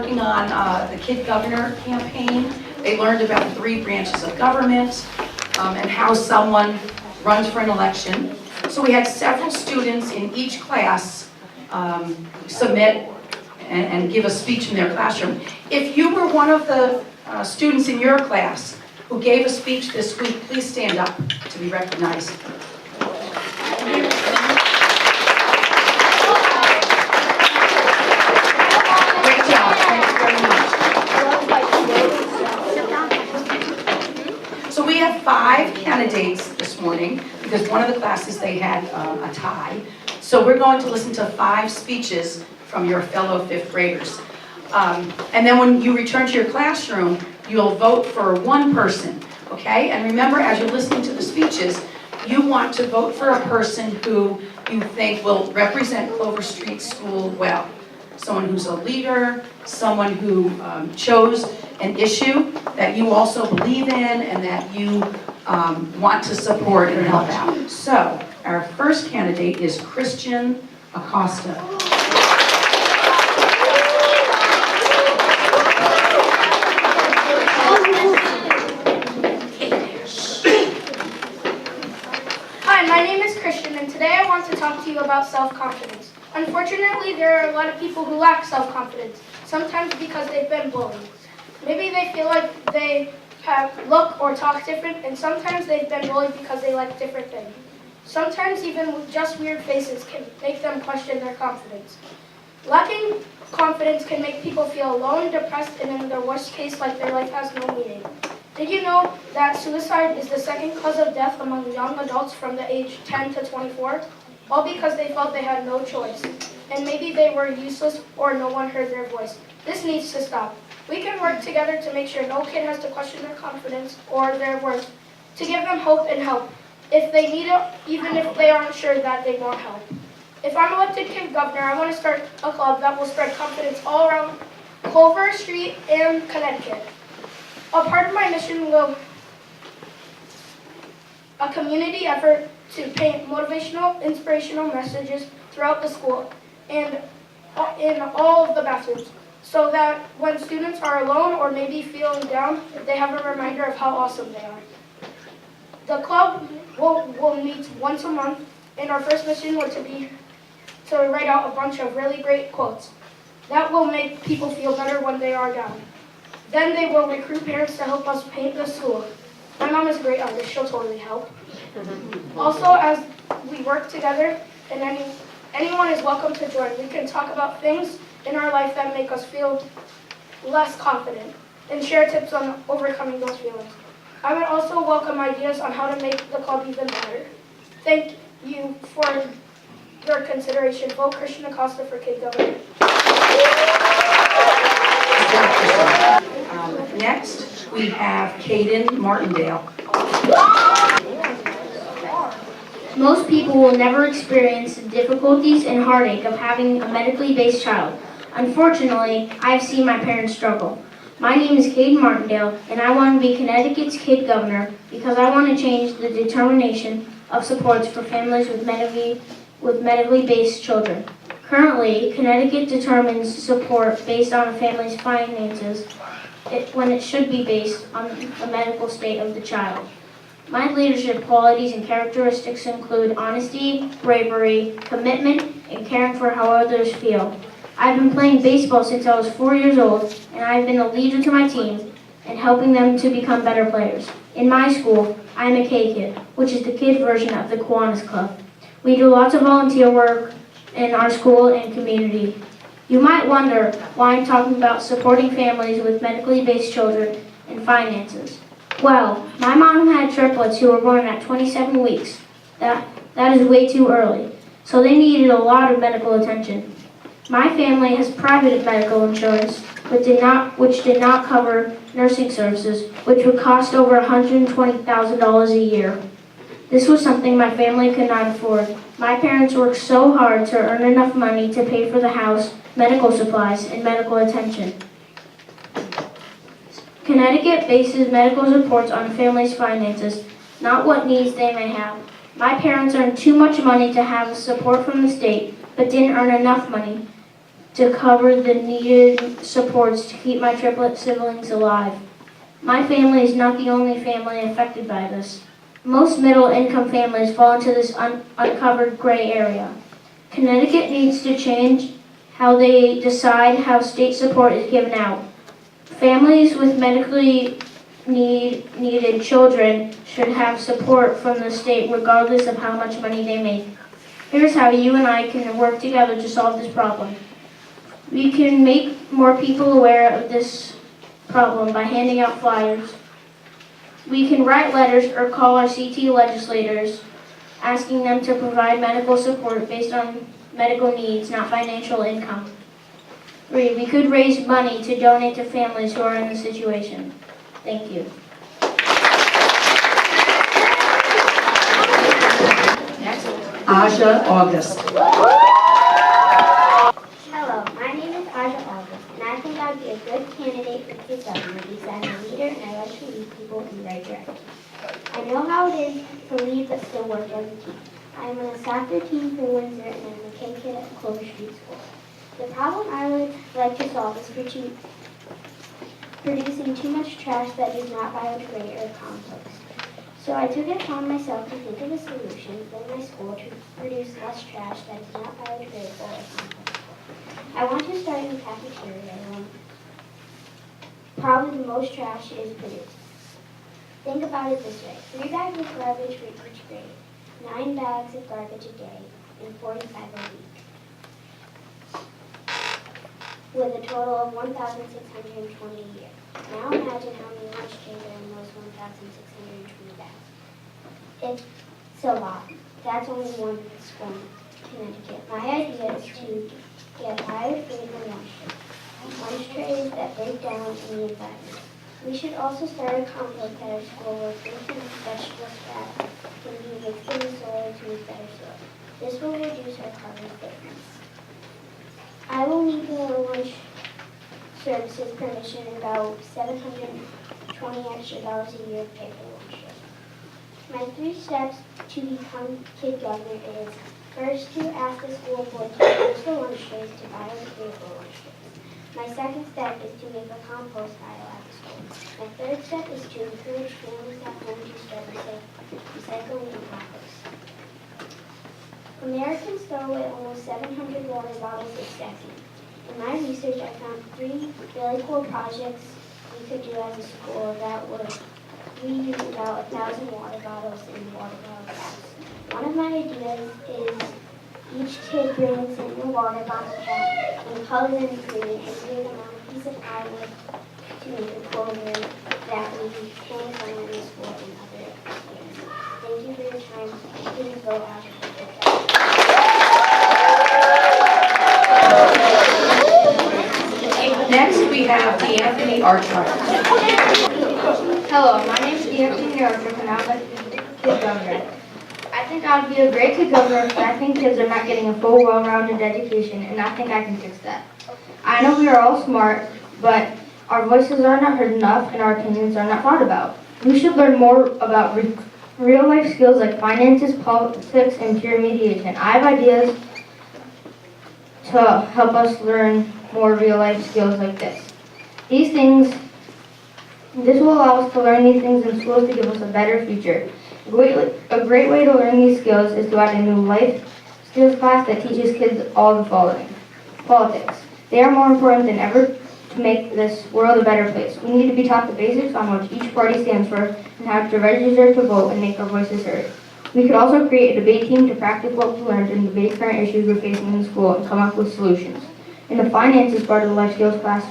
working on the Kid Governor campaign. They learned about 3 branches of government and how someone runs for an election. So we had several students in each class submit and give a speech in their classroom. If you were one of the students in your class who gave a speech this week, please stand up to be recognized. Great job, thank you very much. So we have 5 candidates this morning because one of the classes they had a tie. So we're going to listen to 5 speeches from your fellow 5th graders. And then when you return to your classroom, you'll vote for one person, okay? And remember, as you're listening to the speeches, you want to vote for a person who you think will represent Clover Street School well. Someone who's a leader, someone who chose an issue that you also believe in and that you want to support and help out. So, our first candidate is Christian Acosta. Hi, my name is Christian, and today I want to talk to you about self-confidence. Unfortunately, there are a lot of people who lack self-confidence, sometimes because they've been bullied. Maybe they feel like they look or talk different, and sometimes they've been bullied because they like different things. Sometimes even just weird faces can make them question their confidence. Lacking confidence can make people feel alone, depressed, and in the worst case, like their life has no meaning. Did you know that suicide is the 2nd cause of death among young adults from the age 10 to 24? All because they felt they had no choice, and maybe they were useless or no one heard their voice. This needs to stop. We can work together to make sure no kid has to question their confidence or their worth, to give them hope and help if they need it, even if they aren't sure that they want help. If I'm elected Kid Governor, I want to start a club that will spread confidence all around Clover Street and Connecticut. A part of my mission will a community effort to paint motivational, inspirational messages throughout the school and in all of the bathrooms, so that when students are alone or maybe feeling down, they have a reminder of how awesome they are. The club will meet once a month, and our first mission was to write out a bunch of really great quotes that will make people feel better when they are down. Then they will recruit parents to help us paint the school. My mom is a great artist, she'll totally help. Also, as we work together, and anyone is welcome to join, we can talk about things in our life that make us feel less confident and share tips on overcoming those feelings. I would also welcome ideas on how to make the club even better. Thank you for your consideration. Vote Christian Acosta for Kid Governor. Next, we have Caden Martindale. Most people will never experience the difficulties and heartache of having a medically based child. Unfortunately, I have seen my parents struggle. My name is Caden Martindale, and I want to be Connecticut's Kid Governor because I want to change the determination of supports for families with medically based children. Currently, Connecticut determines support based on a family's finances when it should be based on the medical state of the child. My leadership qualities and characteristics include honesty, bravery, commitment, and caring for how others feel. I've been playing baseball since I was 4 years old, and I've been a leader to my team and helping them to become better players. In my school, I'm a K-Kid, which is the kid version of the Kiwanis Club. We do lots of volunteer work in our school and community. You might wonder why I'm talking about supporting families with medically based children and finances. Well, my mom had triplets who were born at 27 weeks. That is way too early, so they needed a lot of medical attention. My family has private medical insurance, which did not cover nursing services, which would cost over $120,000 a year. This was something my family could not afford. My parents worked so hard to earn enough money to pay for the house, medical supplies, and medical attention. Connecticut bases medical supports on families' finances, not what needs they may have. My parents earned too much money to have support from the state, but didn't earn enough money to cover the needed supports to keep my triplet siblings alive. My family is not the only family affected by this. Most middle-income families fall into this uncovered gray area. Connecticut needs to change how they decide how state support is given out. Families with medically needed children should have support from the state regardless of how much money they make. Here's how you and I can work together to solve this problem. We can make more people aware of this problem by handing out flyers. We can write letters or call our CT legislators asking them to provide medical support based on medical needs, not financial income. 3, we could raise money to donate to families who are in this situation. Thank you. Next, Aja August. Hello, my name is Aja August, and I think I'd be a good candidate for kids government because I'm a leader and I like to lead people in the right direction. I know how it is to lead but still work as a team. I'm on a soccer team for Windsor and I'm a K-kid at Clover Street School. The problem I would like to solve is producing too much trash that is not biodegrade or compost. So I took it upon myself to think of a solution within my school to produce less trash that is not biodegradable or compostable. I want to start in the cafeteria where probably the most trash is produced. Think about it this way. 3 bags of garbage for each grade, 9 bags of garbage a day, and 45 a week, with a total of 1,620 a year. Now imagine how many lunch trays are in those 1,620 bags. It's a lot. That's only one school in Connecticut. My idea is to get biodegradable lunch trays. Lunch trays that break down in the environment. We should also start a compost at our school where fruits and vegetable scraps can be mixed in the soil to make better soil. This will reduce our carbon footprint. I will need the lunch services permission and about $720 extra a year to pay for the lunch trays. My 3 steps to become kid governor is first to ask the school board to reduce the lunch trays to biodegradable lunch trays. My second step is to make a compost pile at the school. My third step is to encourage families at home to start recycling and compost. Americans throw away almost 700 water bottles a second. In my research, I found 3 really cool projects we could do as a school that would reuse about 1,000 water bottles in water bottle caps. One of my ideas is each kid brings in a water bottle cap and colors in green and glue them on a piece of plywood to make a Clover that we can find in the school and other areas. Thank you for your time. Please vote Aja for good job. Next, we have D'Anthony Archard. Hello, my name is D'Anthony Archard and I would like to be kid governor. I think I would be a great kid governor because I think kids are not getting a full, well-rounded education, and I think I can fix that. I know we are all smart, but our voices are not heard enough and our opinions are not thought about. We should learn more about real-life skills like finances, politics, and peer mediation. I have ideas to help us learn more real-life skills like this. This will allow us to learn these things in schools to give us a better future. A great way to learn these skills is to add a new life skills class that teaches kids all the following. Politics. They are more important than ever to make this world a better place. We need to be taught the basics on what each party stands for and how to register to vote and make our voices heard. We could also create a debate team to practice what we learned and debate current issues we're facing in school and come up with solutions. In the finances part of the life skills class,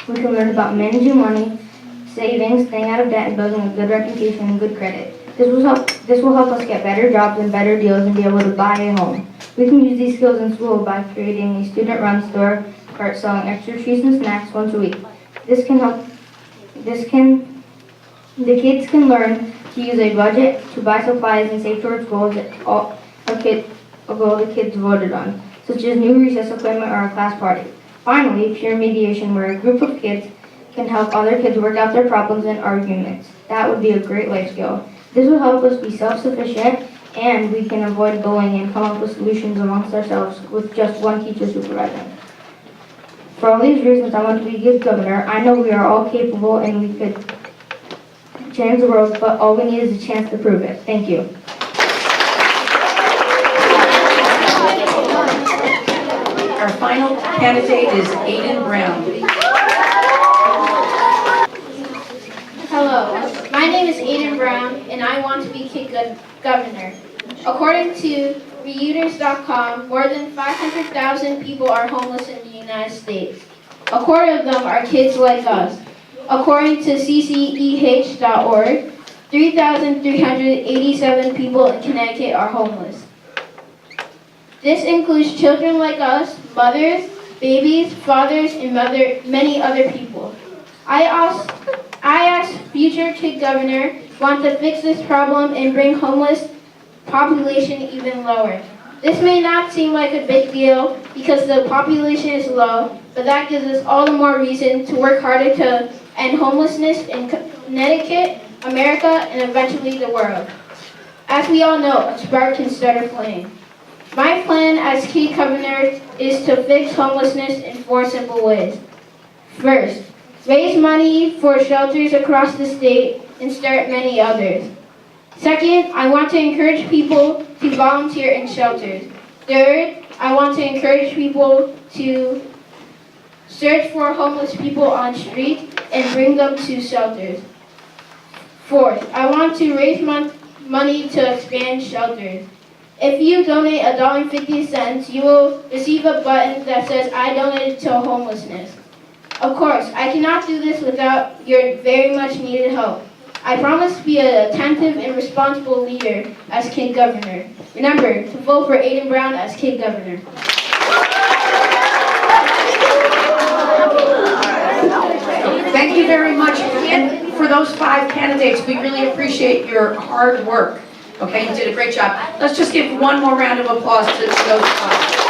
we can learn about managing money, savings, staying out of debt, and building a good reputation and good credit. This will help us get better jobs and better deals and be able to buy a home. We can use these skills in school by creating a student-run store cart selling extra treats and snacks once a week. The kids can learn to use a budget to buy supplies and save towards goals that all the kids voted on, such as new recess equipment or a class party. Finally, peer mediation, where a group of kids can help other kids work out their problems and arguments. That would be a great life skill. This will help us be self-sufficient, and we can avoid bullying and come up with solutions amongst ourselves with just one teacher supervising. For all these reasons, I want to be good governor. I know we are all capable and we could change the world, but all we need is a chance to prove it. Thank you. Our final candidate is Aiden Brown. Hello, my name is Aiden Brown, and I want to be kid governor. According to Reuters.com, more than 500,000 people are homeless in the United States. A quarter of them are kids like us. According to cceh.org, 3,387 people in Connecticut are homeless. This includes children like us, mothers, babies, fathers, and many other people. I asked future kid governor want to fix this problem and bring homeless population even lower. This may not seem like a big deal because the population is low, but that gives us all the more reason to work harder to end homelessness in Connecticut, America, and eventually the world. As we all know, a spark can start a flame. My plan as kid governor is to fix homelessness in 4 simple ways. First, raise money for shelters across the state and start many others. Second, I want to encourage people to volunteer in shelters. Third, I want to encourage people to search for homeless people on streets and bring them to shelters. Fourth, I want to raise money to expand shelters. If you donate $1.50, you will receive a button that says, I donated to homelessness. Of course, I cannot do this without your very much needed help. I promise to be an attentive and responsible leader as kid governor. Remember to vote for Aiden Brown as kid governor. Thank you very much. And for those 5 candidates, we really appreciate your hard work. Okay, you did a great job. Let's just give one more round of applause to those 5.